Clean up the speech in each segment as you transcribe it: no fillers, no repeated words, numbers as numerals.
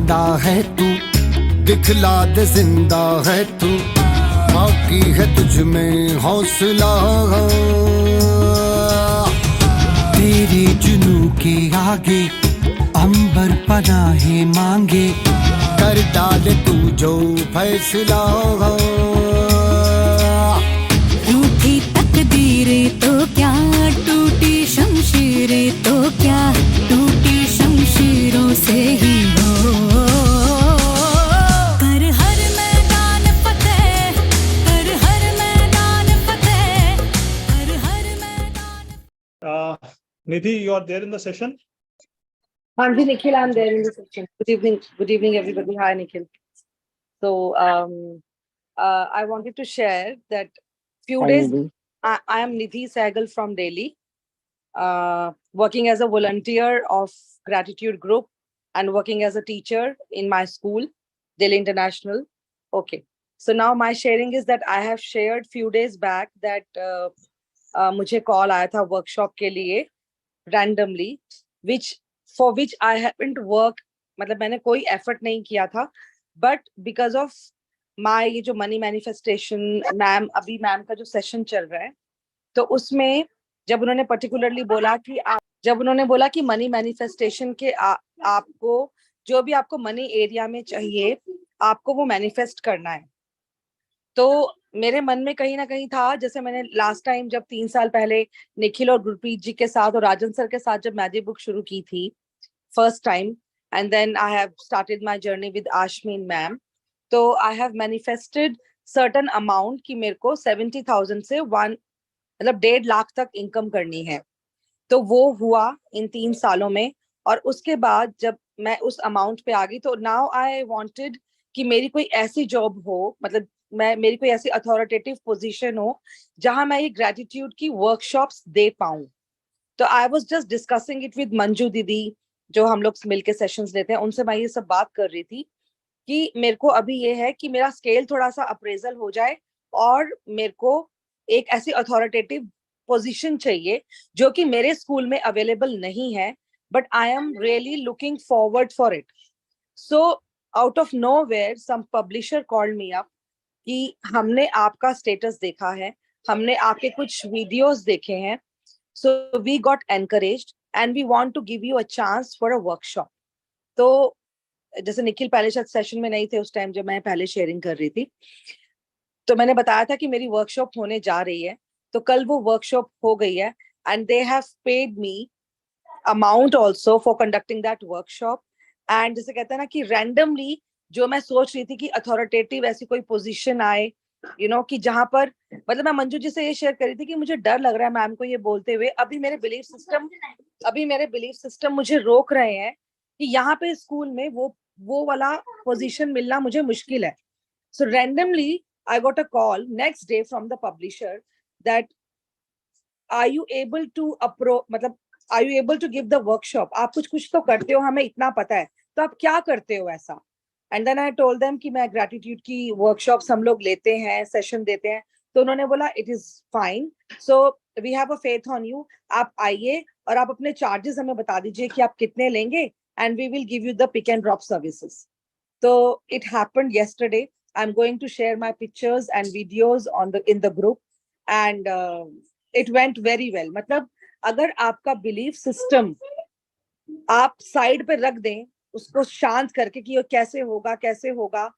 जिंदा है तू, दिखला दे जिंदा है तू, बाकी है तुझ में हौसला। तेरे जुनू के आगे अंबर पनाहे मांगे, कर डाले तू जो फैसला। रूठी तकदीरें तो क्या, टूटी शमशीरें तो क्या, टूटी शमशीरों से ही हो कर हर मैदान फतेह, कर हर मैदान फतेह, कर हर मैदान। Nidhi, you are there in the session? Hanji, Nikhil, I'm there in the section. Good evening, everybody. Hi, Nikhil. So, I wanted to share that few days. I am Nidhi Sehgal from Delhi, working as a volunteer of Gratitude Group and working as a teacher in my school, Delhi International. Okay. So now my sharing is that I have shared few days back that मुझे call आया था workshop के लिए randomly, for which I haven't worked. मतलब मैंने कोई effort नहीं किया था, but because of माय ये जो मनी मैनिफेस्टेशन मैम, अभी मैम का जो सेशन चल रहा है, तो उसमें जब उन्होंने पर्टिकुलरली बोला कि मनी मैनिफेस्टेशन के आपको जो भी आपको मनी एरिया में चाहिए, आपको वो मैनिफेस्ट करना है। तो मेरे मन में कहीं ना कहीं था, जैसे मैंने लास्ट टाइम जब 3 साल पहले निखिल और गुरप्रीत जी के साथ और राजन सर के साथ जब मैजिक बुक शुरू की थी first time, and then I have started my journey with Ashmeen ma'am. तो I have manifested certain amount कि मेरे को 70,000 से 1.5 लाख तक इनकम करनी है। तो वो हुआ इन 3 सालों में, और उसके बाद जब मैं उस अमाउंट पे आ गई, तो नाउ आई वांटेड कि मेरी कोई ऐसी जॉब हो, मतलब मेरी कोई ऐसी अथॉरिटेटिव पोजीशन हो जहां मैं ये ग्रेटिट्यूड की वर्कशॉप्स दे पाऊं। तो I was just discussing it with Manju दीदी, जो हम लोग मिलके सेशंस लेते हैं, उनसे मैं ये सब बात कर रही थी कि मेरे को अभी ये है कि मेरा स्केल थोड़ा सा अप्रेजल हो जाए और मेरे को एक ऐसी अथॉरिटेटिव पोजीशन चाहिए जो कि मेरे स्कूल में अवेलेबल नहीं है, but I am really looking forward for it. So out of nowhere some publisher called me up कि हमने आपका स्टेटस देखा है, हमने आपके कुछ वीडियोस देखे हैं, so we got encouraged and we want to give you a chance for a workshop. तो जैसे निखिल पहले शायद सेशन में नहीं थे उस टाइम जब मैं पहले शेयरिंग कर रही थी, तो मैंने बताया था कि मेरी वर्कशॉप होने जा रही है। तो कल वो वर्कशॉप हो गई है and they have paid me amount also for conducting that workshop. And जैसे कहते हैं ना कि रैंडमली जो मैं सोच रही थी कि अथॉरिटेटिव ऐसी कोई पोजीशन आए, कि जहां पर, मतलब मैं मंजू जी से ये शेयर कर रही थी कि मुझे डर लग रहा है मैम को ये बोलते हुए, अभी मेरे बिलीफ सिस्टम मुझे रोक रहे हैं कि यहाँ पे स्कूल में वो वाला पोजीशन मिलना मुझे मुश्किल है। सो randomly I got a call next day from the publisher that are you able to मतलब are you able to give the workshop? आप कुछ तो करते हो, हमें इतना पता है, तो आप क्या करते हो ऐसा? And then I told them कि मैं gratitude की workshops हम लोग लेते हैं, सेशन देते हैं। तो उन्होंने बोला it is fine, so we have a faith on you, आप आइए और आप अपने चार्जेस हमें बता दीजिए कि आप कितने लेंगे, and we will give you the pick and drop services. So it happened yesterday. I'm going to share my pictures and videos in the group, and it went very well. मतलब अगर आपका belief system आप side पे रख दें, उसको शांत करके कि ये कैसे होगा,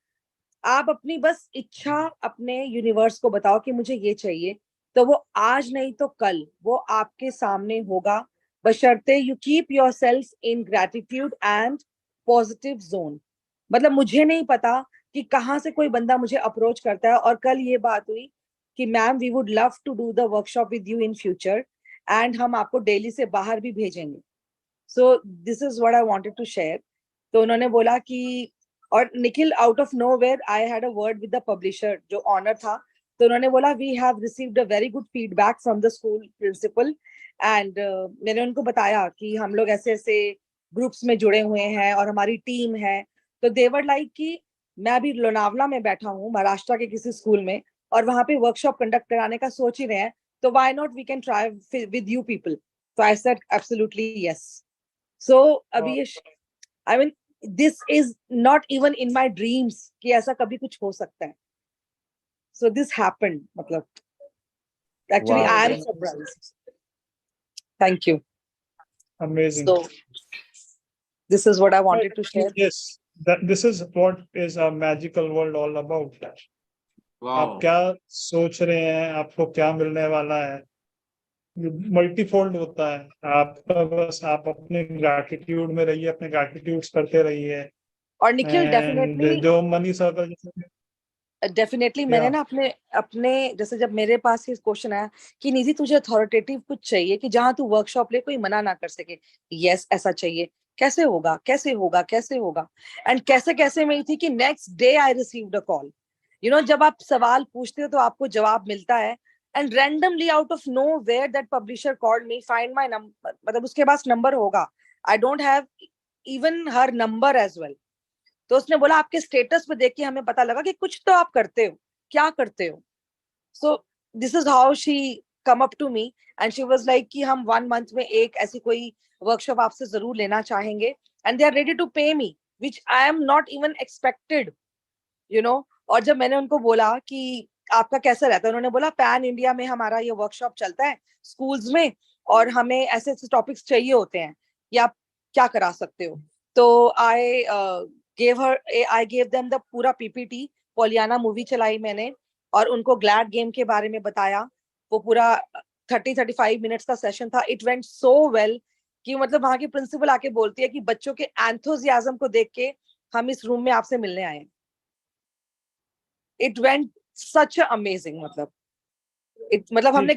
आप अपनी बस इच्छा अपने यूनिवर्स को बताओ कि मुझे ये चाहिए, तो वो आज नहीं तो कल वो आपके सामने होगा, बशर्ते you keep yourself in gratitude and positive zone। मतलब मुझे नहीं पता कि कहाँ से कोई बंदा मुझे अप्रोच करता है, और कल ये बात हुई कि ma'am we would love to do the workshop with you in future, and हम आपको दिल्ली से बाहर भी भेजेंगे। So this is what I wanted to share. तो उन्होंने बोला कि, और Nikhil out of nowhere I had a word with the publisher जो ऑनर था, तो उन्होंने बोला we have received a very good feedback from the school principal, and मैंने उनको बताया कि हम लोग ऐसे ऐसे ग्रुप्स में जुड़े हुए हैं और हमारी टीम है। तो दे वर लाइक कि मैं अभी लोनावला में बैठा हूँ महाराष्ट्र के किसी स्कूल में, और वहां पे वर्कशॉप कंडक्ट कराने का सोच ही रहे हैं, तो why not we can try with you people. तो I said absolutely yes. So अभी ये I mean this is not even in my dreams कि ऐसा कभी कुछ हो सकता है. So this happened. मतलब actually Wow. I am surprised. Thank you. Amazing. So this is what I wanted to share. Yes, this is what is a magical world all about. आप Wow. क्या सोच रहे हैं, आपको क्या मिलने वाला है, मल्टीफोल्ड होता है. आपका बस आप अपने ग्रैटिट्यूड में रहिए, अपने ग्रैटिट्यूड्स करते रहिए. और निखिल And definitely जो मनी सर्कल डेफिनेटली मैंने ना अपने अपने जैसे जब मेरे पास ये क्वेश्चन आया कि निधि तुझे अथॉरिटेटिव कुछ चाहिए कि जहां तू वर्कशॉप ले कोई मना ना कर सके. यस ऐसा चाहिए. कैसे होगा कैसे होगा कैसे होगा. एंड कैसे कैसे में ही थी कि next day I received a call. You know जब आप सवाल पूछते हो तो आपको जवाब मिलता है. And randomly out of nowhere that publisher called me, find my number, मतलब उसके पास नंबर होगा. I don't have even her number as well. तो उसने बोला आपके स्टेटस पे देख के हमें पता लगा कि कुछ तो आप करते हो, क्या करते हो. So this is how she come up to me and she was like कि हम 1 मंथ में एक ऐसी कोई वर्कशॉप आपसे जरूर लेना चाहेंगे. And they are ready to pay me which I am not even expected, you know. और जब मैंने उनको बोला कि आपका कैसा रहता है, उन्होंने बोला पैन इंडिया में हमारा ये वर्कशॉप चलता है स्कूल्स में और हमें ऐसे ऐसे टॉपिक्स चाहिए होते हैं, या आप क्या करा सकते हो. तो आई gave them the पूरा PPT. पोलियाना मूवी चलाई मैंने और उनको ग्लैड गेम के बारे में बताया. वो पूरा 30-35 मिनट्स का सेशन था. इट वेंट सो वेल कि मतलब वहां की प्रिंसिपल आके बोलती है कि बच्चों के एंथुसियाज्म को देख के हम इस रूम में आपसे मिलने आए हैं. It went such amazing. मतलब हमने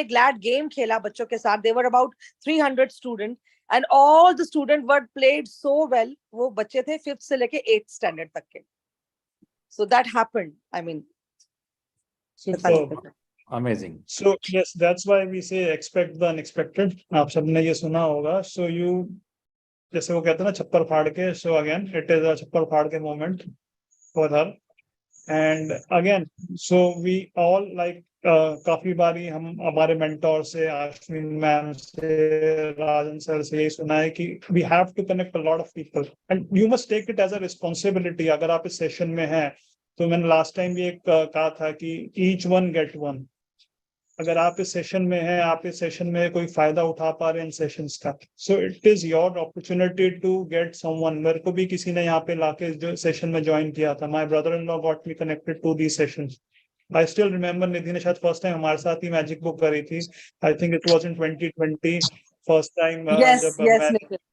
ग्लैड गेम खेला बच्चों के साथ. There were about 300 student and all the student were played so well. वो बच्चे थे 5th से लेके 8th स्टैंडर्ड तक के. So that happened. I mean, superb. Amazing. So yes, that's why we say expect the unexpected. आप सबने ये सुना होगा. So you, जैसे वो कहते हैं ना छप्पर फाड़ के. So again, it is a छप्पर फाड़ के moment for her. And again, so we all like काफी बारी हम हमारे मेंटोर से, अश्विन मैम से, राजन सर से यही सुना है कि we have to connect a lot of people and you must take it as a responsibility. अगर आप इस सेशन में हैं तो मैंने लास्ट टाइम भी एक कहा था कि ईच वन गेट वन. अगर आप इस सेशन में हैं, आप इस सेशन में कोई फायदा उठा पा रहे हैं इन सेशंस का, so it is your opportunity to get someone. मेरे को भी किसी ने यहाँ पे लाके जो सेशन में ज्वाइन किया था. My brother in law got me connected to these sessions. I still remember Nidhi ने शायद फर्स्ट टाइम हमारे साथ ही मैजिक बुक करी थी. I think it was in 2020 first time. जब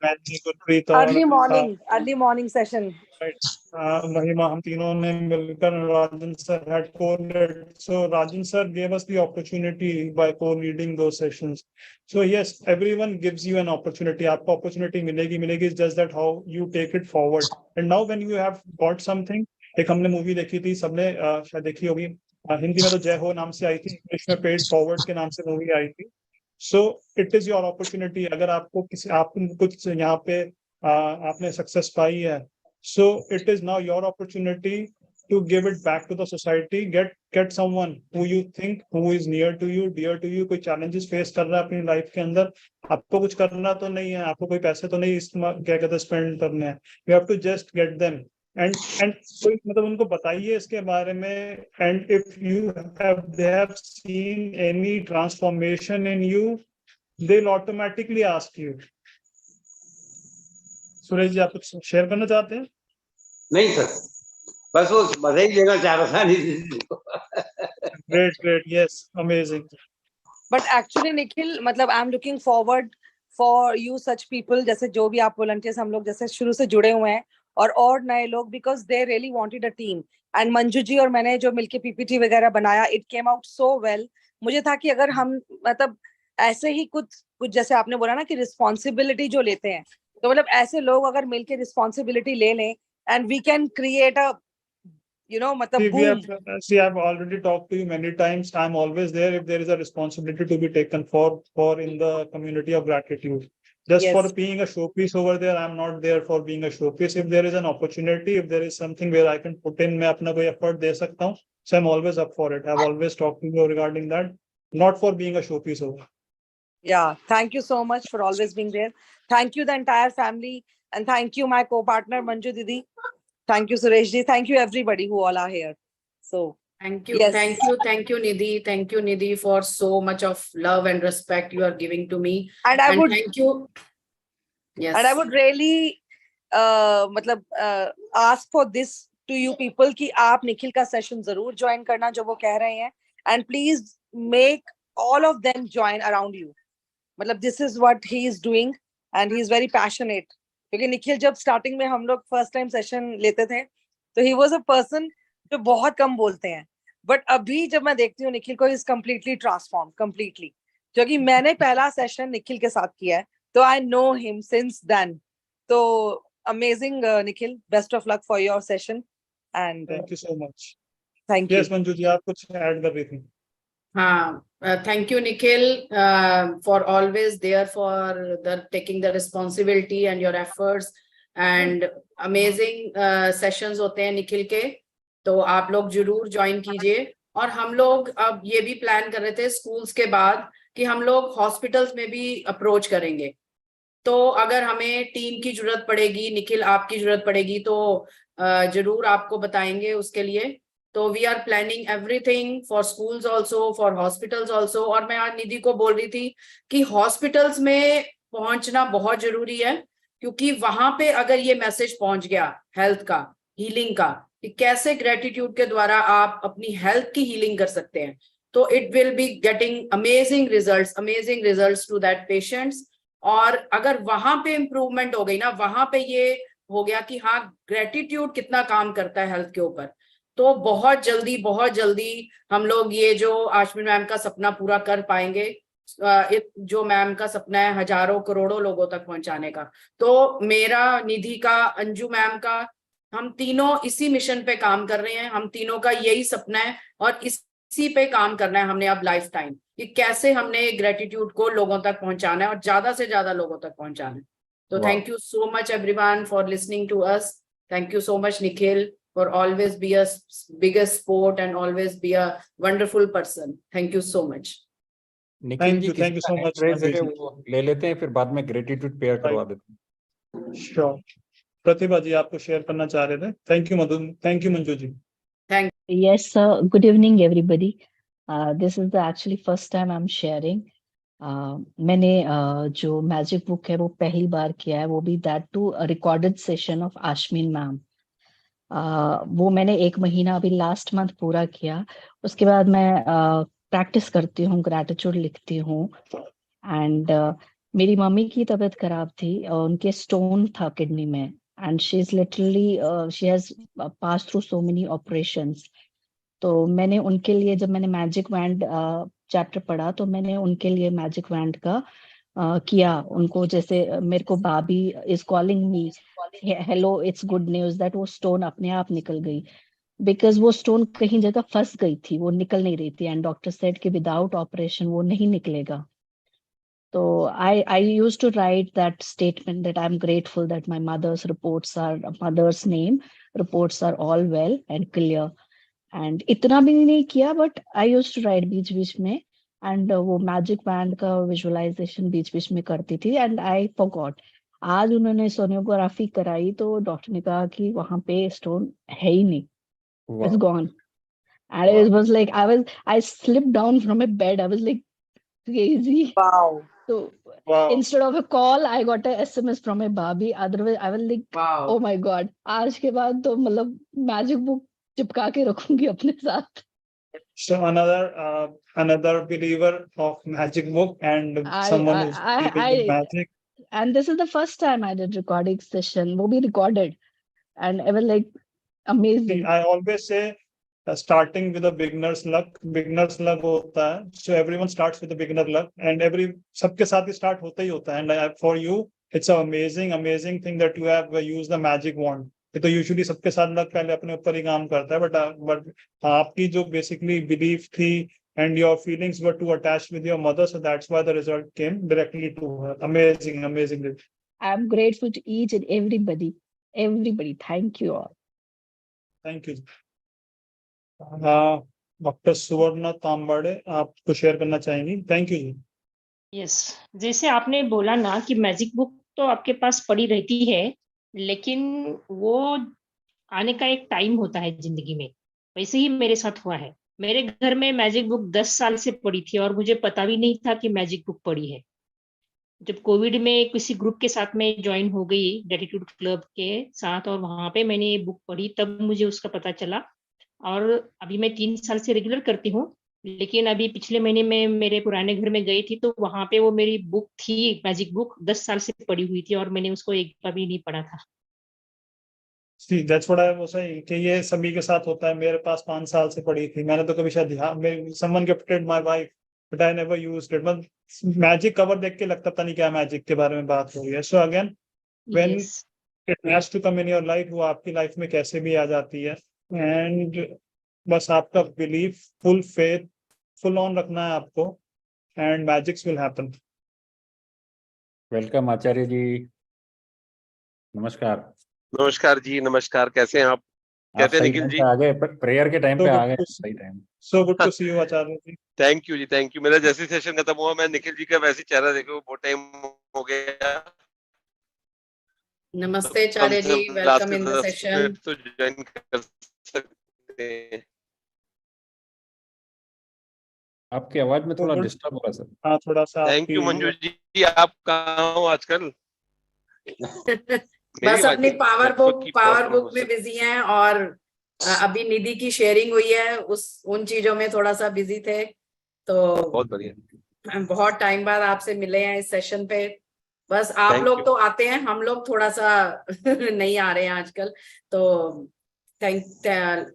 मैं गुरप्रीत और अर्ली मॉर्निंग सेशन. महिमा, हम तीनों ने मिलकर राजन sir had co-led. So Rajan sir gave us the opportunity by co-leading those sessions. So yes, everyone gives you an opportunity. आपको opportunity मिलेगी. It's just that how you take it forward. And now when you have got something, एक हमने movie देखी थी, सबने शायद देखी होगी, हिंदी में तो जय हो नाम से आई थी, इंग्लिश में पेड फॉरवर्ड के नाम से मूवी आई थी. सो इट इज योर अपॉर्चुनिटी. अगर आपको किसी आप कुछ यहाँ पे आपने सक्सेस पाई है, so it is now your opportunity to give it back to the society. Get someone who you think who is near to you, dear to you. कोई चैलेंजेस फेस कर रहा है अपनी लाइफ के अंदर, आपको कुछ करना तो नहीं है, आपको कोई पैसे तो नहीं क्या कहते हैं स्पेंड करने हैं. You have to just get them and कोई मतलब उनको बताइए इसके बारे में. and if you have seen any transformation in you, they'll automatically ask you. Suresh ji, आप कुछ शेयर करना चाहते हैं? नहीं सर, बस वो बधाई देना चाह रहा था. Great, yes, amazing. But actually Nikhil, मतलब I'm looking forward for you such people, जैसे जो भी आप वॉलंटियर्स हम लोग जैसे शुरू से जुड़े हुए हैं और नए लोग, because they really wanted a team. and Manju ji और मैंने जो मिलके PPT वगैरह बनाया, it came out so well. मुझे था कि अगर हम मतलब ऐसे ही कुछ जैसे आपने बोला ना कि रिस्पॉन्सिबिलिटी जो लेते हैं, तो मतलब ऐसे लोग अगर मिलके रिस्पॉन्सिबिलिटी ले लें and we can create a, you know, मतलब boom. See, I've already talked to you many times. I'm always there if there is a responsibility to be taken for in the community of gratitude. Just Yes. for being a showpiece over there, I'm not there for being a showpiece. If there is an opportunity, if there is something where I can put in, मैं अपना कोई effort दे सकता हूँ, so I'm always up for it. I've always talked to you regarding that, not for being a showpiece over. Yeah, thank you so much for always being there. Thank you the entire family. And thank you, my co-partner Manju Didi. Thank you, Suresh ji. Thank you, everybody who all are here. So, Thank you, yes. thank you, thank you, Nidhi. Thank you, Nidhi, for so much of love and respect you are giving to me. And I would, thank you. Yes. and I would really, ask for this to you people कि आप निखिल का session जरूर join करना जो वो कह रहे हैं. And please make all of them join around you. मतलब this is what he is doing and he is very passionate. क्योंकि निखिल जब starting में हम लोग first time session लेते थे, तो he was a person जो बहुत कम बोलते हैं. But अभी जब मैं देखती हूँ निखिल को, he is completely transformed, completely. क्योंकि मैंने पहला session निखिल के साथ किया है, तो I know him since then. So amazing, Nikhil. Best of luck for your session. And Thank you so much. Thank you. Yes, Manju ji, आप कुछ add कर रही थी. हाँ, thank you, Nikhil, for always there for taking the responsibility and your efforts and amazing sessions होते हैं निखिल के. तो आप लोग जरूर ज्वाइन कीजिए. और हम लोग अब ये भी प्लान कर रहे थे स्कूल्स के बाद कि हम लोग हॉस्पिटल्स में भी अप्रोच करेंगे. तो अगर हमें टीम की जरूरत पड़ेगी, निखिल आपकी जरूरत पड़ेगी, तो जरूर आपको बताएंगे उसके लिए. तो we are planning everything for schools also, for hospitals also. और मैं आज निधि को बोल रही थी कि हॉस्पिटल्स में पहुंचना बहुत जरूरी है, क्योंकि वहां पे अगर ये मैसेज पहुंच गया हेल्थ का, हीलिंग का, कि कैसे ग्रेटिट्यूड के द्वारा आप अपनी हेल्थ की हीलिंग कर सकते हैं, तो it will be getting amazing results to that patients. और अगर वहां पे इम्प्रूवमेंट हो गई ना, वहां पे ये हो गया कि हाँ ग्रेटिट्यूड कितना काम करता है हेल्थ के ऊपर, तो बहुत जल्दी हम लोग ये जो आश्विन मैम का सपना पूरा कर पाएंगे. जो मैम का सपना है हजारों करोड़ों लोगों तक पहुंचाने का, तो मेरा, निधि का, अंजू मैम का, हम तीनों इसी मिशन पे काम कर रहे हैं. हम तीनों का यही सपना है और इसी पे काम करना है हमने अब लाइफ टाइम, कि कैसे हमने ग्रेटिट्यूड को लोगों तक पहुंचाना है और ज्यादा से ज्यादा लोगों तक पहुंचाना है. तो thank you so much everyone for listening to us. Thank you so much Nikhil for always be a biggest sport and always be a wonderful person. Thank you so much. Thank you so much. वो ले लेते हैं, फिर बाद में gratitude pair करवा देते हैं. Sure. प्रतिभा जी आपको शेयर करना चाह रहे थे. Thank you Madhu. Thank you Manju ji. Yes, sir. Good evening, everybody. This is the actually first time I'm sharing. मैंने जो मैजिक बुक है वो पहली बार किया है, वो भी that too a recorded session of Ashmin ma'am. वो मैंने 1 महीना अभी लास्ट मंथ पूरा किया. उसके बाद मैं प्रैक्टिस करती हूँ, ग्रैटिट्यूड लिखती हूँ. एंड मेरी मम्मी की तबीयत खराब थी, उनके स्टोन था किडनी में, and she is literally she has pass through so many operations. तो मैंने उनके लिए, जब मैंने मैजिक वैंड चैप्टर पढ़ा, तो मैंने उनके लिए मैजिक वैंड का किया. उनको जैसे मेरे को Bobby is calling me, hello it's good news that वो स्टोन अपने आप निकल गई, बिकॉज वो स्टोन कहीं जगह फंस गई थी, वो निकल नहीं रही थी, एंड डॉक्टर सेड कि विदाउट ऑपरेशन वो नहीं निकलेगा. तो I used to write that statement that I'm grateful that my mother's name reports are all well and clear. And इतना भी नहीं किया, but I used to write बीच में, and वो मैजिक बैंड का विजुअलाइजेशन बीच में करती थी, and I forgot. आज उन्होंने सोनोग्राफी कराई तो डॉक्टर ने कहा कि वहां पे स्टोन है ही नहीं, it's gone. And it was like I slipped down from a bed. I was like crazy. Wow. So Wow. instead of a call, I got a SMS from a Bobby. Otherwise, I was like, Wow. oh my God. आज के बाद तो मतलब magic book चिपका के रखूंगी अपने साथ. So another believer of magic book and someone who's believing in magic. And this is the first time I did recording session. वो भी recorded, and I was like amazing. I always say starting with a beginner's luck होता है. So everyone starts with a beginner luck, and सबके साथ ही start होता ही होता है. And for you, it's an amazing thing that you have used the magic wand. ये तो usually सबके साथ luck पहले अपने ऊपर ही काम करता है, but आपकी जो basically belief थी and your feelings were too attached with your mother, so that's why the result came directly to her. Amazing. I'm grateful to each and everybody. Thank you all. Thank you. Doctor Suvarna Tambade आप तो share करना चाहेंगी. Thank you ji. Yes, जैसे आपने बोला ना कि magic book तो आपके पास पड़ी रहती है, लेकिन वो आने का एक टाइम होता है जिंदगी में। वैसे ही मेरे साथ हुआ है। मेरे घर में मैजिक बुक 10 साल से पड़ी थी और मुझे पता भी नहीं था कि मैजिक बुक पड़ी है। जब कोविड में किसी ग्रुप के साथ में ज्वाइन हो गई, ग्रेटिट्यूड क्लब के साथ, और वहां पे मैंने ये बुक पढ़ी, तब मुझे उसका पता चला। और अभी मैं 3 साल से रेगुलर करती हूँ, लेकिन अभी पिछले महीने में मेरे पुराने घर में गई थी, तो वहां पे वो मेरी बुक थी, मैजिक बुक 10 साल से पड़ी हुई थी, और मैंने उसको एक बार भी नहीं पढ़ा था। See, that's what I was saying कि ये सभी के साथ होता है। मेरे पास 5 साल से पड़ी थी, मैंने तो कभी शायद ध्यान में, someone gifted my wife but I never used it। मतलब मैजिक कवर देख के लगता था नहीं क्या मैजिक के बारे में बात हो रही है। So again when Yes. it has to come in your life, वो आपकी लाइफ में कैसे भी आ जाती है। एंड बस आपका belief, full faith, full on रखना है आपको, and magics will happen. Welcome Acharya ji, नमस्कार। नमस्कार जी, नमस्कार। कैसे हैं आप? आप कहते हैं सही निखिल टाइम जी। पे आ गए, प्रेयर के टाइम So पे आ good गए, to सही time. so good to see you Acharya ji. Thank you जी, थैंक यू। मेरा जैसे सेशन खत्म हुआ, मैं निखिल जी का वैसे ही चेहरा देखे बहुत टाइम हो गया। नमस्ते कम चार्य से जी, कम लास्ट वेलकम के इन द 10 सेशन। मिनट तो ज्वाइन कर सकते हैं। आपकी आवाज में तो थोड़ा good, डिस्टर्ब हो रहा है सर। हाँ थोड़ा सा थैंक यू मंजू आपकी जी। आप कहाँ हो आजकल? मेरी बस आवाज अपनी पावर नेटवर्क की बुक प्रॉब्लम हो में सकती बिजी हैं, और अभी निधि की शेयरिंग हुई है, उन चीजों में थोड़ा सा बिजी थे। तो है। बहुत बढ़िया। बहुत टाइम बाद आपसे मिले हैं इस सेशन पे। बस आप थैंक लोग यू। तो आते हैं, हम लोग थोड़ा सा नहीं आ रहे हैं आजकल। तो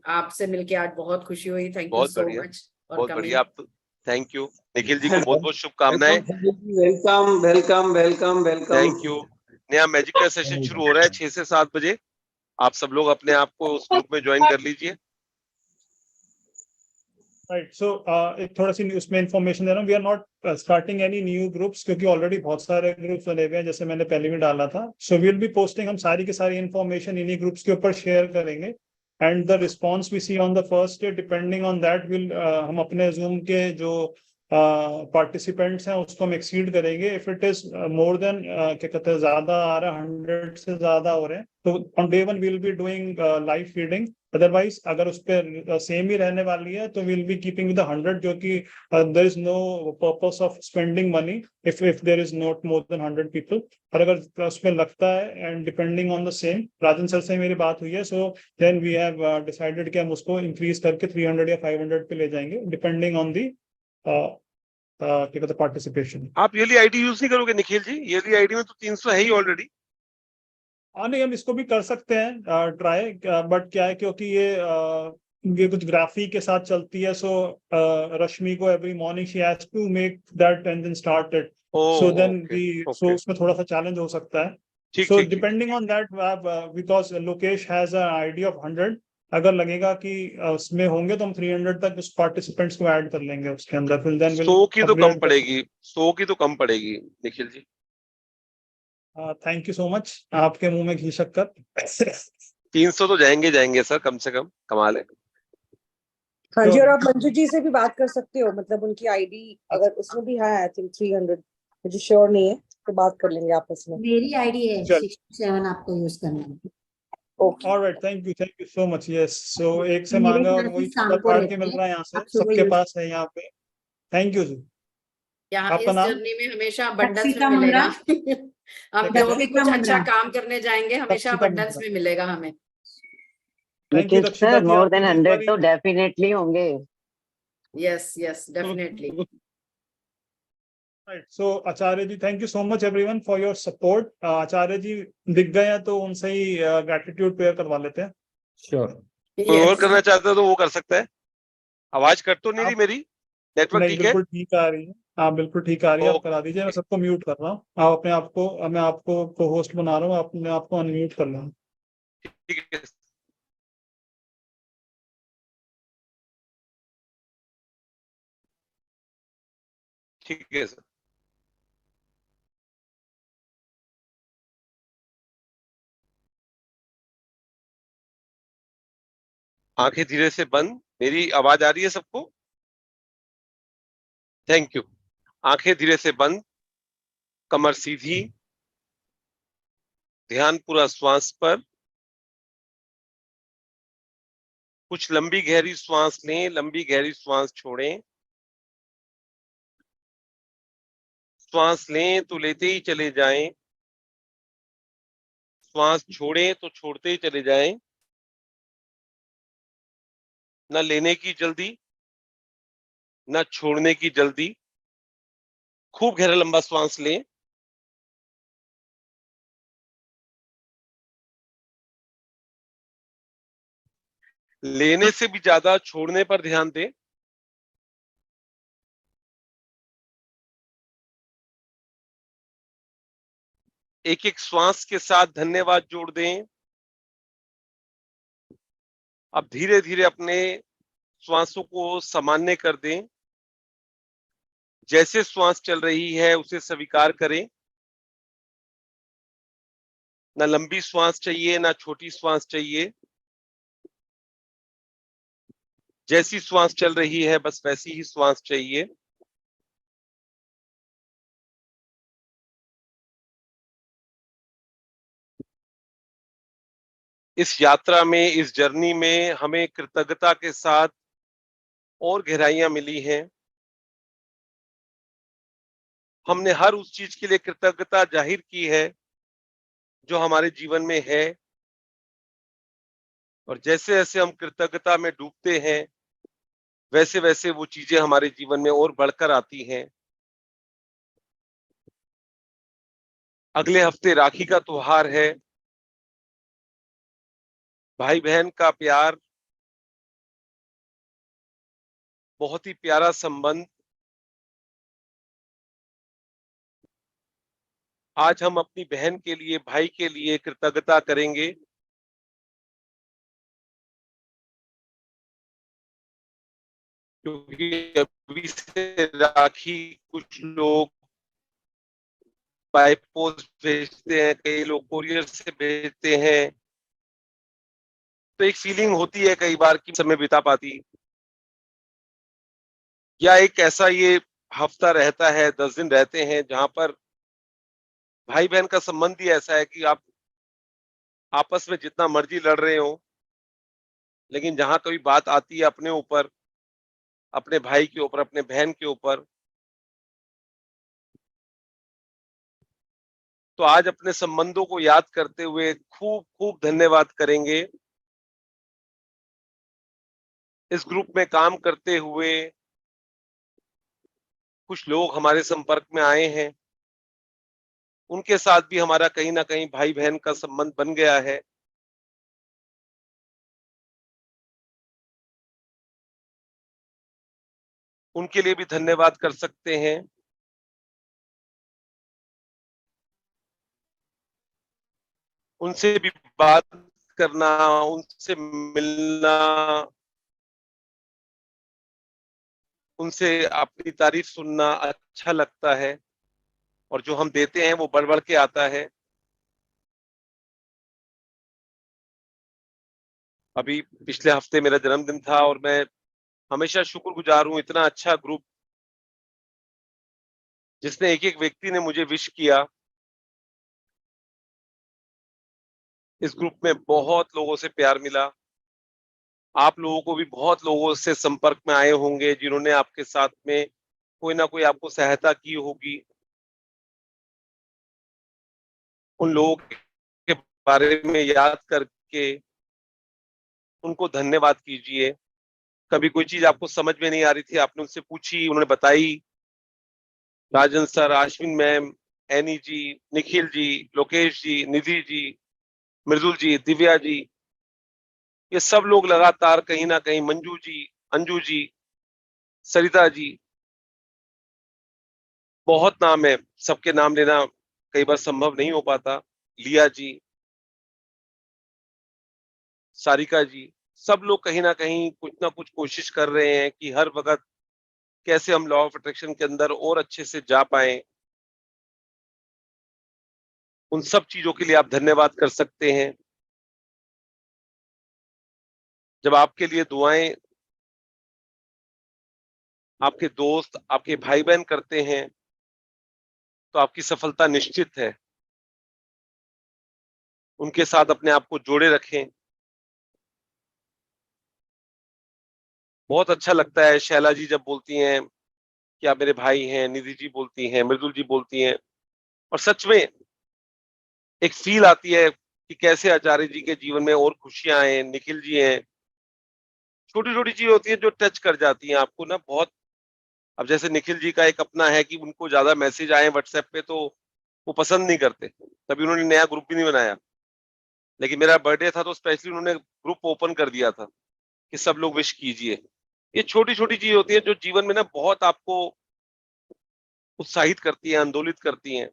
आपसे मिलके आज बहुत खुशी हुई। थैंक यू बहुत सो बढ़िया, मच फॉर बहुत कमिंग। बढ़िया। आप तो थैंक यू। निखिल जी को बहुत बहुत शुभकामनाएं। Welcome welcome welcome welcome. Thank you. नया मैजिक का सेशन शुरू हो रहा है 6 से 7 बजे। आप सब लोग अपने आप को उस ग्रुप में ज्वाइन कर लीजिए। राइट। सो एक थोड़ा सी उसमें इंफॉर्मेशन दे रहा हूँ। We are not starting any new groups, क्योंकि ऑलरेडी बहुत सारे ग्रुप्स बने हुए हैं, जैसे मैंने पहले भी डाला था। So we will be posting, हम सारी की सारी इंफॉर्मेशन इन्हीं ग्रुप्स के ऊपर शेयर करेंगे। And the response we see on the first day, depending on that will, हम अपने जूम के जो पार्टिसिपेंट्स हैं उसको हम एक्सीड करेंगे। If it is more than, क्या कहते हैं, ज्यादा आ रहा है, 100 से ज्यादा हो रहे हैं, तो on day 1 will be doing live feeding. Otherwise अगर उस पर सेम ही रहने वाली है तो विल बी कीपिंग विद 100, जो कि there is no purpose of spending money if there is not more than 100 people. और अगर उसमें लगता है, and depending on the same, Rajan sir से मेरी बात हुई है, so then we have decided कि हम उसको इंक्रीज करके 300 या 500 पे ले जाएंगे, डिपेंडिंग ऑन दी क्या कहते हैं, पार्टिसिपेशन। आप ईयरली आईडी यूज नहीं करोगे निखिल जी? ईयरली आईडी में तो 300 है ही ऑलरेडी। हाँ नहीं, हम इसको भी कर सकते हैं ट्राई, बट क्या है, क्योंकि ये कुछ ग्राफी के साथ चलती है। सो रश्मि को every morning she has to make that and then start it. So then so उसमें थोड़ा सा चैलेंज हो सकता है। ठीक सो ठीक ठीक। Depending on that, because Lokesh has a ID of 100, अगर लगेगा कि उसमें होंगे तो हम 300 तक उस पार्टिसिपेंट्स को ऐड कर लेंगे उसके अंदर, फिर देन विल 100 की तो कम अपग्रेड। पड़ेगी, 100 की तो कम पड़ेगी Nikhil ji. Thank you so much, आपके मुंह में घी शक्कर। 300 तो जाएंगे जाएंगे सर, कम से कम। कमाल है। हाँ जी, और आप मंजू जी से भी बात कर सकते हो, मतलब उनकी आईडी अगर उसमें भी है, आई थिंक 300, मुझे श्योर नहीं है, तो बात कर लेंगे आपस में। मेरी आईडी है चल। 67, आपको यूज करना है। Okay, alright, thank you so much. Yes, so एक से मेरे मांगा और क्लासेस वही शाम छोटा को फाड़ के रहते मिल हैं, रहा है यहाँ से, आप सुबह सबके यूज पास है यहाँ पे। थैंक यू जी। यहाँ आपका इस नाम? जर्नी में हमेशा अबंडेंस दक्षिता में मिलेगा। मुंद्रा। हम क्या जो भी दक्षिता कुछ अच्छा मुंद्रा। काम करने जाएंगे, हमेशा दक्षिता अबंडेंस मुंद्रा। में मिलेगा हमें। Thank you Nikhil Dakshita sir, जी, मोर आपने देन भी इस 100 बारी। तो डेफिनेटली होंगे। Yes yes, definitely. Right, so Acharya ji, thank you so much everyone for your support. Acharya ji दिख गए हैं तो उनसे ही ग्रेटिट्यूड प्रेयर करवा लेते हैं। श्योर। कोई और करना चाहता है तो वो कर सकता है। आवाज कट तो नहीं रही आप मेरी? नेटवर्क नहीं, ठीक है? बिल्कुल ठीक आ रही है। हाँ बिल्कुल ठीक आ रही है, आप करा दीजिए। मैं सबको म्यूट कर रहा हूँ, आप अपने आप को, मैं आपको को होस्ट बना रहा हूँ, अपने आप को अनम्यूट कर रहा हूँ। ठीक है। ठीक है सर। आंखें धीरे से बंद। मेरी आवाज आ रही है सबको? Thank you. आंखें धीरे से बंद, कमर सीधी, ध्यान पूरा श्वास पर। कुछ लंबी गहरी श्वास लें, लंबी गहरी श्वास छोड़ें। श्वास लें तो लेते ही चले जाएं, श्वास छोड़ें तो छोड़ते ही चले जाएं। न लेने की जल्दी, न छोड़ने की जल्दी। खूब गहरा लंबा श्वास लें। लेने से भी ज्यादा छोड़ने पर ध्यान दें। एक एक श्वास के साथ धन्यवाद जोड़ दें। अब धीरे धीरे अपने श्वासों को सामान्य कर दें। जैसे श्वास चल रही है उसे स्वीकार करें। ना लंबी श्वास चाहिए, ना छोटी श्वास चाहिए। जैसी श्वास चल रही है बस वैसी ही श्वास चाहिए। इस यात्रा में, इस जर्नी में हमें कृतज्ञता के साथ और गहराइयां मिली हैं। हमने हर उस चीज के लिए कृतज्ञता जाहिर की है जो हमारे जीवन में है, और जैसे जैसे हम कृतज्ञता में डूबते हैं वैसे वैसे वो चीजें हमारे जीवन में और बढ़कर आती हैं। अगले हफ्ते राखी का त्योहार है। भाई बहन का प्यार, बहुत ही प्यारा संबंध। आज हम अपनी बहन के लिए, भाई के लिए कृतज्ञता करेंगे। क्योंकि अभी से राखी कुछ लोग बाय पोस्ट भेजते हैं, कई लोग कोरियर से भेजते हैं, तो एक फीलिंग होती है कई बार कि समय बिता पाती, या एक ऐसा ये हफ्ता रहता है, 10 दिन रहते हैं जहां पर भाई बहन का संबंध ही ऐसा है कि आप आपस में जितना मर्जी लड़ रहे हो, लेकिन जहां कभी बात आती है अपने ऊपर, अपने भाई के ऊपर, अपने बहन के ऊपर, तो आज अपने संबंधों को याद करते हुए खूब खूब धन्यवाद करेंगे। इस ग्रुप में काम करते हुए कुछ लोग हमारे संपर्क में आए हैं, उनके साथ भी हमारा कहीं ना कहीं भाई बहन का संबंध बन गया है। उनके लिए भी धन्यवाद कर सकते हैं। उनसे भी बात करना, उनसे मिलना, उनसे अपनी तारीफ सुनना अच्छा लगता है, और जो हम देते हैं वो बढ़ बढ़ के आता है। अभी पिछले हफ्ते मेरा जन्मदिन था और मैं हमेशा शुक्रगुजार हूं, इतना अच्छा ग्रुप जिसने एक एक व्यक्ति ने मुझे विश किया। इस ग्रुप में बहुत लोगों से प्यार मिला। आप लोगों को भी बहुत लोगों से संपर्क में आए होंगे जिन्होंने आपके साथ में कोई ना कोई आपको सहायता की होगी। उन लोगों के बारे में याद करके उनको धन्यवाद कीजिए। कभी कोई चीज आपको समझ में नहीं आ रही थी, आपने उनसे पूछी, उन्होंने बताई। राजन सर, आश्विन मैम, एनी जी, निखिल जी, लोकेश जी, निधि जी, मृदुल जी, दिव्या जी, ये सब लोग लगातार कहीं ना कहीं, मंजू जी, अंजू जी, सरिता जी, बहुत नाम है, सबके नाम लेना कई बार संभव नहीं हो पाता। लिया जी, सारिका जी, सब लोग कहीं ना कहीं कुछ ना कुछ कोशिश कर रहे हैं कि हर वक्त कैसे हम लॉ ऑफ अट्रैक्शन के अंदर और अच्छे से जा पाए। उन सब चीजों के लिए आप धन्यवाद कर सकते हैं। जब आपके लिए दुआएं आपके दोस्त, आपके भाई बहन करते हैं तो आपकी सफलता निश्चित है। उनके साथ अपने आप को जोड़े रखें। बहुत अच्छा लगता है शैला जी जब बोलती हैं कि आप मेरे भाई हैं, निधि जी बोलती हैं, मृदुल जी बोलती हैं, और सच में एक फील आती है कि कैसे आचार्य जी के जीवन में और खुशियां आए, निखिल जी हैं। छोटी छोटी चीज होती है जो टच कर जाती हैं आपको ना बहुत। अब जैसे निखिल जी का एक अपना है कि उनको ज्यादा मैसेज आए व्हाट्सएप पे तो वो पसंद नहीं करते, तभी उन्होंने नया ग्रुप भी नहीं बनाया। लेकिन मेरा बर्थडे था तो स्पेशली उन्होंने ग्रुप ओपन कर दिया था कि सब लोग विश कीजिए। ये छोटी छोटी चीज होती है जो जीवन में ना बहुत आपको उत्साहित करती है, आंदोलित करती हैं।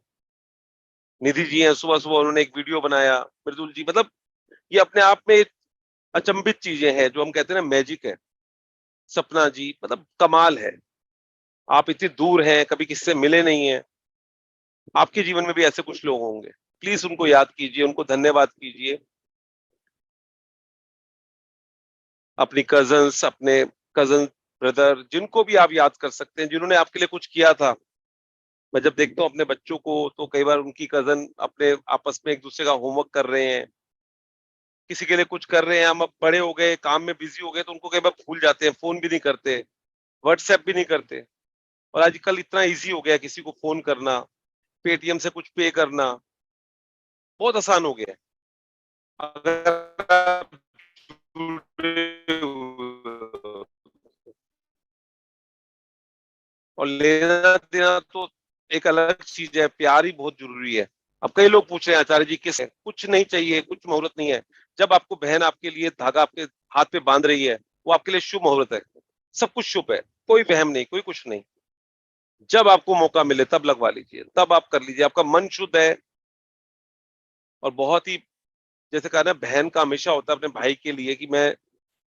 निधि जी हैं, सुबह सुबह उन्होंने एक वीडियो बनाया, मृदुल जी, मतलब ये अपने आप में अचंभित चीजें हैं जो हम कहते हैं ना मैजिक है। सपना जी, मतलब कमाल है। आप इतनी दूर हैं, कभी किससे मिले नहीं हैं, आपके जीवन में भी ऐसे कुछ लोग होंगे। प्लीज उनको याद कीजिए, उनको धन्यवाद कीजिए। अपनी कजन्स, अपने कजन ब्रदर, जिनको भी आप याद कर सकते हैं, जिन्होंने आपके लिए कुछ किया था। मैं जब देखता हूँ अपने बच्चों को तो कई बार उनकी कजन अपने आपस में एक दूसरे का होमवर्क कर रहे हैं, किसी के लिए कुछ कर रहे हैं। हम अब बड़े हो गए, काम में बिजी हो गए, तो उनको कई बार भूल जाते हैं, फोन भी नहीं करते, व्हाट्सएप भी नहीं करते। और आजकल इतना इजी हो गया किसी को फोन करना, पेटीएम से कुछ पे करना, बहुत आसान हो गया है। अगर आप जुड़े हुए और लेना देना तो एक अलग चीज है, प्यार ही बहुत जरूरी है। अब कई लोग पूछ रहे हैं आचार्य जी किस है? कुछ नहीं चाहिए, कुछ मुहूर्त नहीं है। जब आपको बहन आपके लिए धागा आपके हाथ पे बांध रही है, वो आपके लिए शुभ मुहूर्त है। सब कुछ शुभ है, कोई वहम नहीं, कोई कुछ नहीं। जब आपको मौका मिले तब लगवा लीजिए, तब आप कर लीजिए। आपका मन शुद्ध है और बहुत ही, जैसे कहा ना, बहन का हमेशा होता है अपने भाई के लिए कि मैं,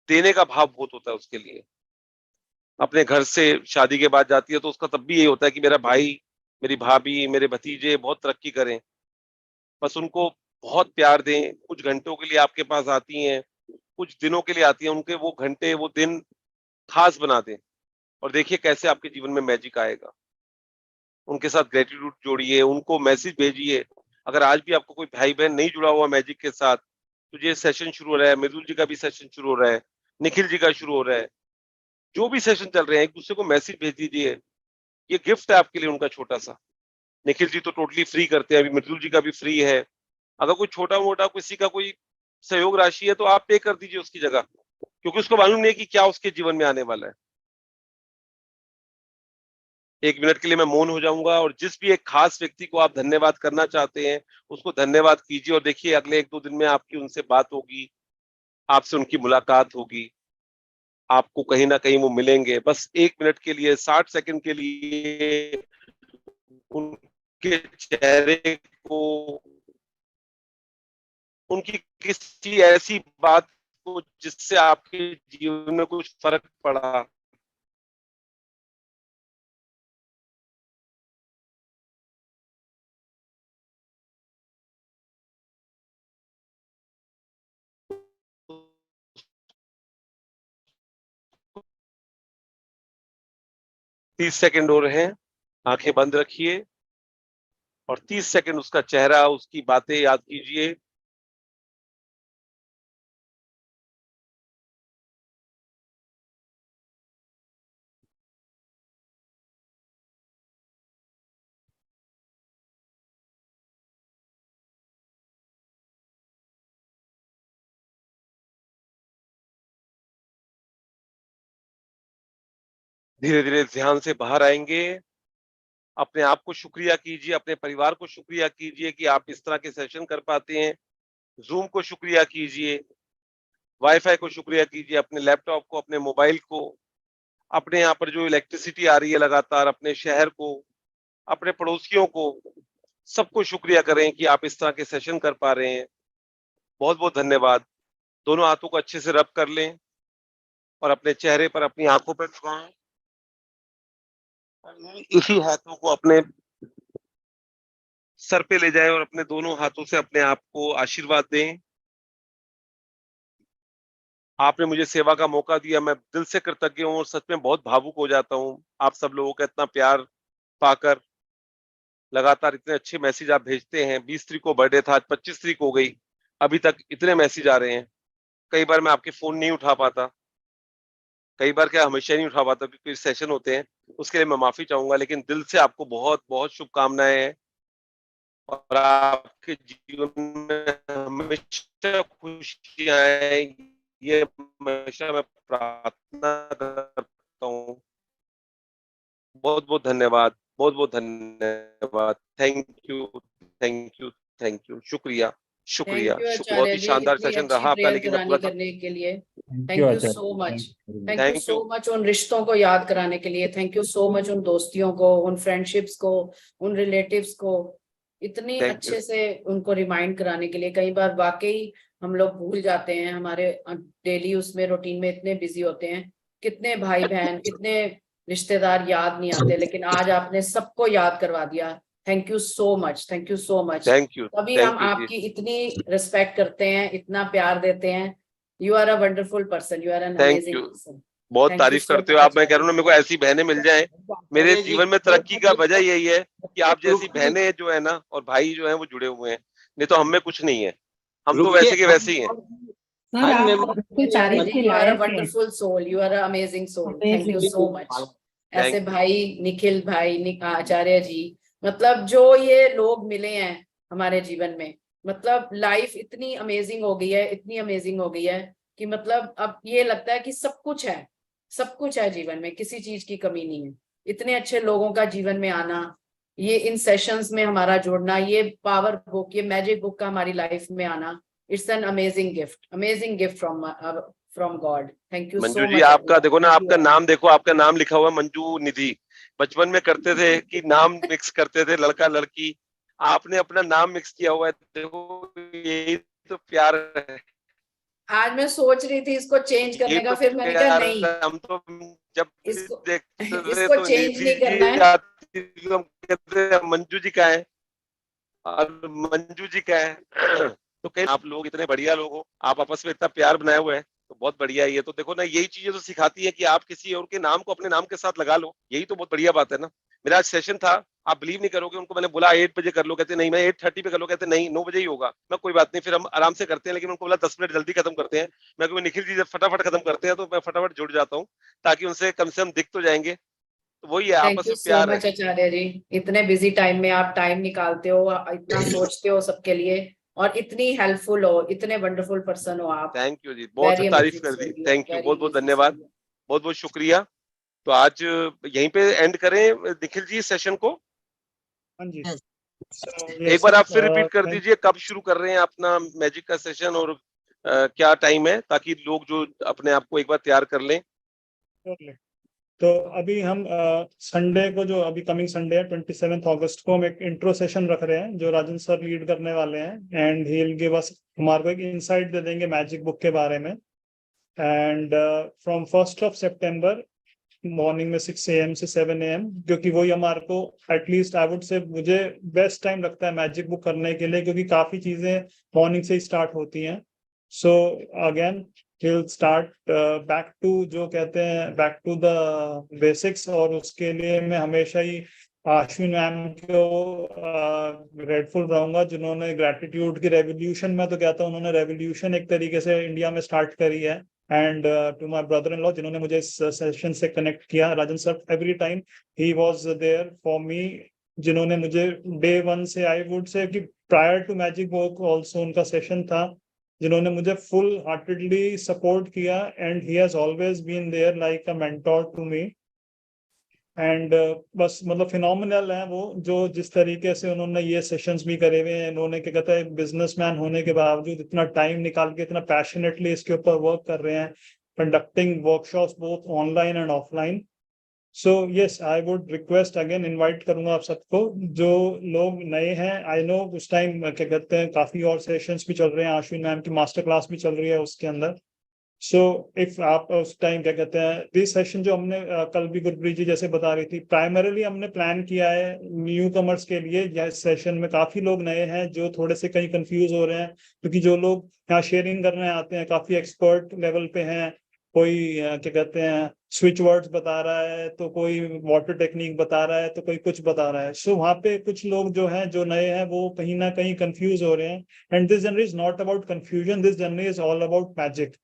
देने का भाव बहुत होता है उसके लिए। अपने घर से शादी के बाद जाती है तो उसका तब भी यही होता है कि मेरा भाई, मेरी भाभी, मेरे भतीजे बहुत तरक्की करें। बस उनको बहुत प्यार दें। कुछ घंटों के लिए आपके पास आती हैं, कुछ दिनों के लिए आती हैं, उनके वो घंटे, वो दिन खास बना दें और देखिए कैसे आपके जीवन में मैजिक आएगा। उनके साथ ग्रेटिट्यूड जोड़िए, उनको मैसेज भेजिए। अगर आज भी आपको कोई भाई बहन नहीं जुड़ा हुआ मैजिक के साथ, तो ये सेशन शुरू हो रहा है, मृदुल जी का भी सेशन शुरू हो रहा है, निखिल जी का शुरू हो रहा है, जो भी सेशन चल रहे हैं, एक दूसरे को मैसेज भेज दीजिए। ये गिफ्ट है आपके लिए उनका छोटा सा। निखिल जी तो टोटली फ्री करते हैं, अभी मृदुल जी का भी फ्री है। अगर कोई छोटा मोटा किसी का कोई सहयोग राशि है तो आप पे कर दीजिए उसकी जगह, क्योंकि उसको मालूम नहीं है कि क्या उसके जीवन में आने वाला है। 1 मिनट के लिए मैं मौन हो जाऊंगा और जिस भी एक खास व्यक्ति को आप धन्यवाद करना चाहते हैं उसको धन्यवाद कीजिए। और देखिए अगले 1-2 दिन में आपकी उनसे बात होगी, आपसे उनकी मुलाकात होगी, आपको कहीं ना कहीं वो मिलेंगे। बस 1 मिनट के लिए, 60 सेकंड के लिए उनके चेहरे को, उनकी किसी ऐसी बात को जिससे आपके जीवन में कुछ फर्क पड़ा, 30 सेकंड हो रहे हैं। आंखें बंद रखिए और 30 सेकंड उसका चेहरा, उसकी बातें याद कीजिए। धीरे धीरे ध्यान से बाहर आएंगे। अपने आप को शुक्रिया कीजिए, अपने परिवार को शुक्रिया कीजिए कि आप इस तरह के सेशन कर पाते हैं। जूम को शुक्रिया कीजिए, वाईफाई को शुक्रिया कीजिए, अपने लैपटॉप को, अपने मोबाइल को, अपने यहाँ पर जो इलेक्ट्रिसिटी आ रही है लगातार, अपने शहर को, अपने पड़ोसियों को, सबको शुक्रिया करें कि आप इस तरह के सेशन कर पा रहे हैं। बहुत बहुत धन्यवाद। दोनों हाथों को अच्छे से रब कर लें और अपने चेहरे पर, अपनी आंखों पर लगाएं। इसी हाथों को अपने सर पे ले जाएं और अपने दोनों हाथों से अपने आप को आशीर्वाद दें। आपने मुझे सेवा का मौका दिया, मैं दिल से कृतज्ञ हूँ और सच में बहुत भावुक हो जाता हूँ आप सब लोगों का इतना प्यार पाकर। लगातार इतने अच्छे मैसेज आप भेजते हैं। 20 तारीख को बर्थडे था, आज 25 तारीख हो गई, अभी तक इतने मैसेज आ रहे हैं, कई बार मैं आपके फोन नहीं उठा पाता, कई बार क्या हमेशा नहीं उठा पाता क्योंकि सेशन होते हैं, उसके लिए मैं माफी चाहूंगा, लेकिन दिल से आपको बहुत बहुत शुभकामनाएं हैं और आपके जीवन में हमेशा खुशियां आए, ये हमेशा मैं प्रार्थना करता हूँ। बहुत बहुत धन्यवाद, बहुत बहुत धन्यवाद। Thank you, thank you, thank you, शुक्रिया, शुक्रिया। थैंक यू बहुत आचार्य ही जी, शानदार इतनी सेशन अच्छी रहा आपका, प्रेयर लेकिन मैं करानी पूरा करने के लिए thank thank you you Acharya, so much. Thank you Thank so you. Much उन रिश्तों को याद कराने के लिए, थैंक यू सो मच उन दोस्तियों को, उन फ्रेंडशिप्स को, उन रिलेटिव्स को इतनी Thank अच्छे you. से उनको रिमाइंड कराने के लिए। कई बार वाकई हम लोग भूल जाते हैं, हमारे डेली उसमें रूटीन में इतने बिजी होते हैं, कितने भाई बहन कितने रिश्तेदार याद नहीं आते, लेकिन आज आपने सबको याद करवा दिया। Thank you so much, thank you so much. Thank you, तभी थैंक हम यू जी। आपकी इतनी रिस्पेक्ट करते हैं, इतना प्यार देते हैं। You are a wonderful person, you are an Thank amazing you. Person. बहुत Thank you तारीफ so करते हो much, आप। मैं कह रहा हूँ आचार्य। ना, मेरे को ऐसी बहनें मिल जाएं। मेरे अरे जी, जीवन में तरक्की का वजह यही है कि आप जैसी बहनें जो है ना और भाई जो है वो जुड़े हुए हैं, नहीं तो हम में कुछ नहीं है, हम तो रुकिए, वैसे के वैसे ही हैं। सर आज आप मैं बिल्कुल आचार्य तारीफ जी, के यू आर अ लायक हैं। Wonderful soul, you are a amazing soul. Thank you Amazing. So much. ऐसे Thank you. भाई निखिल भाई आचार्य जी, मतलब जो ये लोग मिले हैं हमारे जीवन में, मतलब लाइफ इतनी अमेजिंग हो गई है, इतनी अमेजिंग हो गई है कि मतलब अब ये लगता है कि सब कुछ है, सब कुछ है जीवन में, किसी चीज की कमी नहीं है। इतने अच्छे लोगों का जीवन में आना, ये इन सेशंस में हमारा जुड़ना, ये पावर बुक, ये मैजिक बुक का हमारी लाइफ में आना, it's an amazing gift from God. Thank you Manju so ji, much. आपका देखो ना, आपका नाम देखो, आपका नाम लिखा हुआ है मंजू निधि। बचपन में करते थे कि नाम मिक्स करते थे, लड़का लड़की, आपने अपना नाम मिक्स किया हुआ है। देखो यही तो प्यार है, आज मैं सोच रही थी इसको चेंज यही करने का, तो फिर मैंने कहा प्यार नहीं, है। हम तो जब भी इसको देखते थे इसको तो चेंज निधि नहीं करना जी है। आती थी, तो हम कहते थे मंजू जी का है और मंजू जी का है। तो कहीं आप लोग इतने बढ़िया लोग हो, आप आपस में इतना प्यार बनाए हुए हैं, तो बहुत बढ़िया है ये। तो देखो ना, यही चीजें तो सिखाती है कि आप किसी और के नाम को अपने नाम के साथ लगा लो, यही तो बहुत बढ़िया बात है ना। मेरा आज सेशन था, आप बिलीव नहीं करोगे, उनको मैंने बोला 8 बजे कर लो, कहते नहीं मैं 8:30 पे कर लो, कहते नहीं 9 बजे ही होगा। मैं कोई बात नहीं, फिर हम आराम से करते हैं, लेकिन उनको बोला 10 मिनट जल्दी खत्म करते हैं। मैं क्योंकि निखिल जी जब फटाफट खत्म करते हैं तो मैं फटाफट जुड़ जाता हूँ, ताकि उनसे कम से कम दिख तो जाएंगे। तो वही है, थैंक आपस यू में सो प्यार है। मच आचार्य जी, इतने बिजी टाइम में आप टाइम निकालते हो, इतना सोचते हो सबके लिए, और इतनी हेल्पफुल हो, इतने वंडरफुल पर्सन हो आप। थैंक यू जी, बहुत वेरी तारीफ अमेजिंग कर दी, सोल, थैंक यू, वेरी बहुत बहुत अमेजिंग धन्यवाद, सोल। बहुत बहुत शुक्रिया। तो आज यहीं पे एंड करें निखिल जी सेशन को। हाँ जी। एक बार आप फिर रिपीट कर दीजिए, कब शुरू कर रहे हैं अपना मैजिक का सेशन और क्या टाइम है, ताकि लोग जो अपने आप को एक बार तैयार कर लें। तो अभी हम संडे को, जो अभी कमिंग संडे है 27 अगस्त को, हम एक इंट्रो सेशन रख रहे हैं जो राजन सर लीड करने वाले हैं, and he will give us, हमारे को एक इनसाइट दे देंगे मैजिक बुक के बारे में। एंड फ्रॉम 1 सितंबर मॉर्निंग में 6 AM से 7 AM, क्योंकि वही हमारे को एटलीस्ट आई वुड से मुझे बेस्ट टाइम लगता है मैजिक बुक करने के लिए, क्योंकि काफी चीजें मॉर्निंग से ही स्टार्ट होती हैं। So again he'll start back to, जो कहते हैं बैक टू द बेसिक्स, और उसके लिए मैं हमेशा ही अश्विन मैम को ग्रेटफुल रहूंगा, जिन्होंने ग्रेटिट्यूड की रेवोल्यूशन, मैं तो कहता हूँ उन्होंने रेवोल्यूशन एक तरीके से इंडिया में स्टार्ट करी है। And to my brother in law, जिन्होंने मुझे इस सेशन से कनेक्ट किया, Rajan sir every time he was there for me, जिन्होंने मुझे डे 1 से, आई वुड से कि prior to magic work also उनका सेशन था, जिन्होंने मुझे फुल हार्टेडली सपोर्ट किया, and he has always been there like a mentor to me. And बस मतलब फिनोमिनल है वो, जो जिस तरीके से उन्होंने ये सेशंस भी करे हुए हैं, उन्होंने क्या कहते हैं बिजनेसमैन होने के बावजूद इतना टाइम निकाल के इतना पैशनेटली इसके ऊपर वर्क कर रहे हैं, conducting workshops both online and offline. So yes, I would request again, invite करूंगा आप सबको, जो लोग नए हैं, आई नो उस टाइम क्या कहते हैं काफी और सेशंस भी चल रहे हैं, अश्विन मैम की मास्टर क्लास भी चल रही है उसके अंदर। सो इफ आप उस टाइम क्या कहते हैं, दिस सेशन जो हमने कल भी गुरप्रीत जी जैसे बता रही थी, प्राइमरीली हमने प्लान किया है न्यू कमर्स के लिए। इस सेशन में काफी लोग नए हैं जो थोड़े से कहीं कंफ्यूज हो रहे हैं, क्योंकि जो लोग यहाँ शेयरिंग करने आते हैं काफी एक्सपर्ट लेवल पे हैं, कोई क्या कहते हैं स्विच वर्ड्स बता रहा है, तो कोई वाटर टेक्निक बता रहा है, तो कोई कुछ बता रहा है. सो वहाँ पे कुछ लोग जो हैं, जो नए हैं, वो कहीं ना कहीं कंफ्यूज हो रहे हैं. And this journey is not about confusion, this journey is all about magic.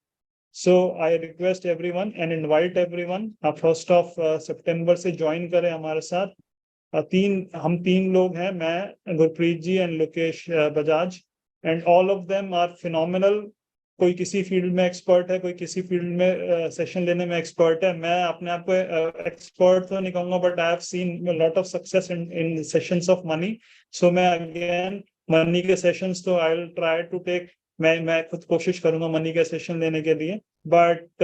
So I request everyone and invite everyone 1st of September से ज्वाइन करें हमारे साथ. हम तीन लोग हैं, मैं, Gurpreet ji and Lokesh Bajaj, and all of them are phenomenal. कोई किसी फील्ड में एक्सपर्ट है, कोई किसी फील्ड में सेशन लेने में एक्सपर्ट है. मैं अपने आप को एक्सपर्ट तो नहीं कहूंगा, but I have seen lot of success in sessions of money. So मैं अगेन मनी के सेशंस तो I will try to take, मैं खुद कोशिश करूंगा मनी के सेशन लेने के लिए. बट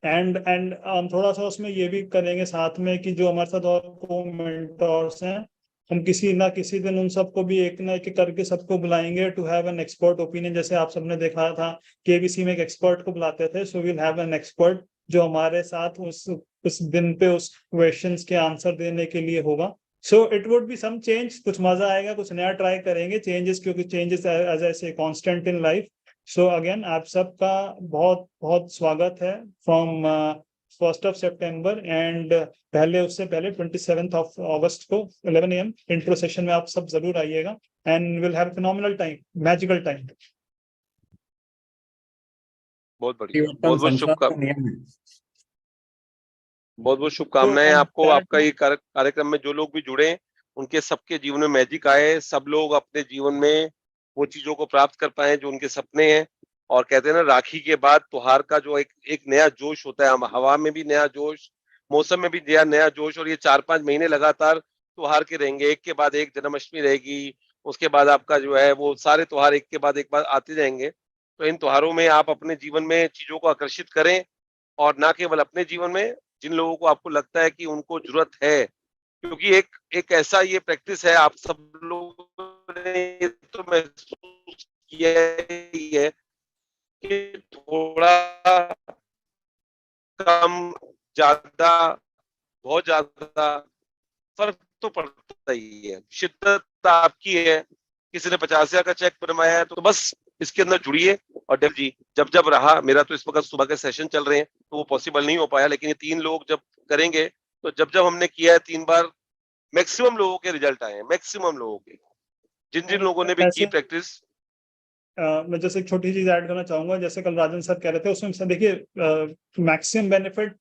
एंड हम थोड़ा सा उसमें ये भी करेंगे साथ में कि जो हमारे साथ और को मेंटोर्स हैं, हम किसी ना किसी दिन उन सबको भी एक ना एक करके सबको बुलाएंगे to have an expert opinion. जैसे आप सबने देखा था केबीसी में एक एक्सपर्ट को बुलाते थे. So will have an expert जो हमारे साथ उस दिन पे उस क्वेश्चंस के आंसर देने के लिए होगा. So it would be some change, कुछ मजा आएगा, कुछ नया ट्राई करेंगे. चेंजेस, क्योंकि चेंजेस एज आई से constant in life. So again आप सबका बहुत बहुत स्वागत है from 1st of September, and उससे पहले 27th of August को 11 AM इंट्रो सेशन में आप सब जरूर आइएगा. And will have phenomenal time, magical time. बहुत बढ़िया, बहुत बहुत शुभकामनाएं आपको. आपका ये कार्यक्रम में जो लोग भी जुड़े, उनके सबके जीवन में मैजिक आए, सब लोग अपने जीवन में वो चीजों को प्राप्त कर पाए जो उनके सपने हैं. और कहते हैं ना, राखी के बाद त्योहार का जो एक नया जोश होता है, हवा में भी नया जोश, मौसम में भी नया जोश. और ये 4-5 महीने लगातार त्योहार के रहेंगे, एक के बाद एक. जन्माष्टमी रहेगी, उसके बाद आपका जो है वो सारे त्योहार एक के बाद एक बार आते जाएंगे. तो इन त्योहारों में आप अपने जीवन में चीजों को आकर्षित करें, और ना केवल अपने जीवन में, जिन लोगों को आपको लगता है कि उनको जरूरत है. क्योंकि एक ऐसा ये प्रैक्टिस है, आप सब लोगों ने तो महसूस किया ही है कि थोड़ा कम ज्यादा, बहुत ज्यादा फर्क तो पड़ता ही है. शिद्दत आपकी है. किसी ने 50,000 का चेक बनवाया है, तो बस इसके अंदर जुड़िए. और डेव जी, जब रहा, मेरा तो इस वक्त सुबह के सेशन चल रहे हैं तो वो पॉसिबल नहीं हो पाया, लेकिन ये 3 लोग जब करेंगे, तो जब हमने किया है 3 बार, मैक्सिमम लोगों के रिजल्ट आए हैं. मैक्सिमम लोगों के, जिन लोगों ने भी की प्रैक्टिस. मैं जैसे एक छोटी चीज ऐड करना चाहूंगा. जैसे कल राजन सर कह रहे थे, उसमें देखिए मैक्सिमम बेनिफिट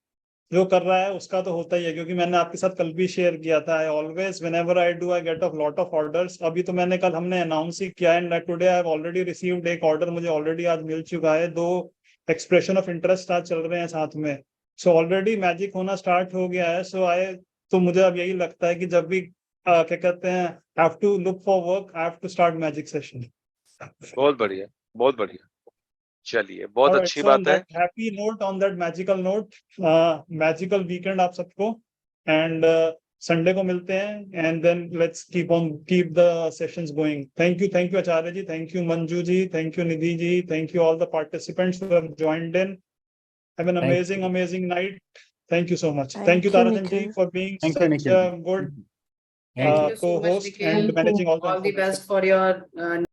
जो कर रहा है उसका तो होता ही है, क्योंकि मैंने आपके साथ कल भी शेयर किया था. I always whenever I do, I get a lot of orders. अभी तो मैंने कल हमने अनाउंस ही किया है, today I have already received एक ऑर्डर, मुझे ऑलरेडी आज मिल चुका है. 2 एक्सप्रेशन ऑफ इंटरेस्ट आज चल रहे हैं साथ में. सो ऑलरेडी मैजिक होना स्टार्ट हो गया है. तो मुझे अब यही लगता है कि जब भी क्या कहते हैं, have to look for work, have to start magic session. बहुत बढ़िया, बहुत बढ़िया. चलिए, बहुत अच्छी बात है. Happy note, on that magical note, magical weekend आप सबको. एंड संडे को मिलते हैं, and then let's keep the sessions going. Thank you Acharya ji, thank you Manju ji, thank you Nidhi ji, thank you all the participants who have joined in. Have an amazing night. Thank you so much. Thank you Tarajan ji for being such a good Thank you so much, co-host Nikhil. and managing all All the best for your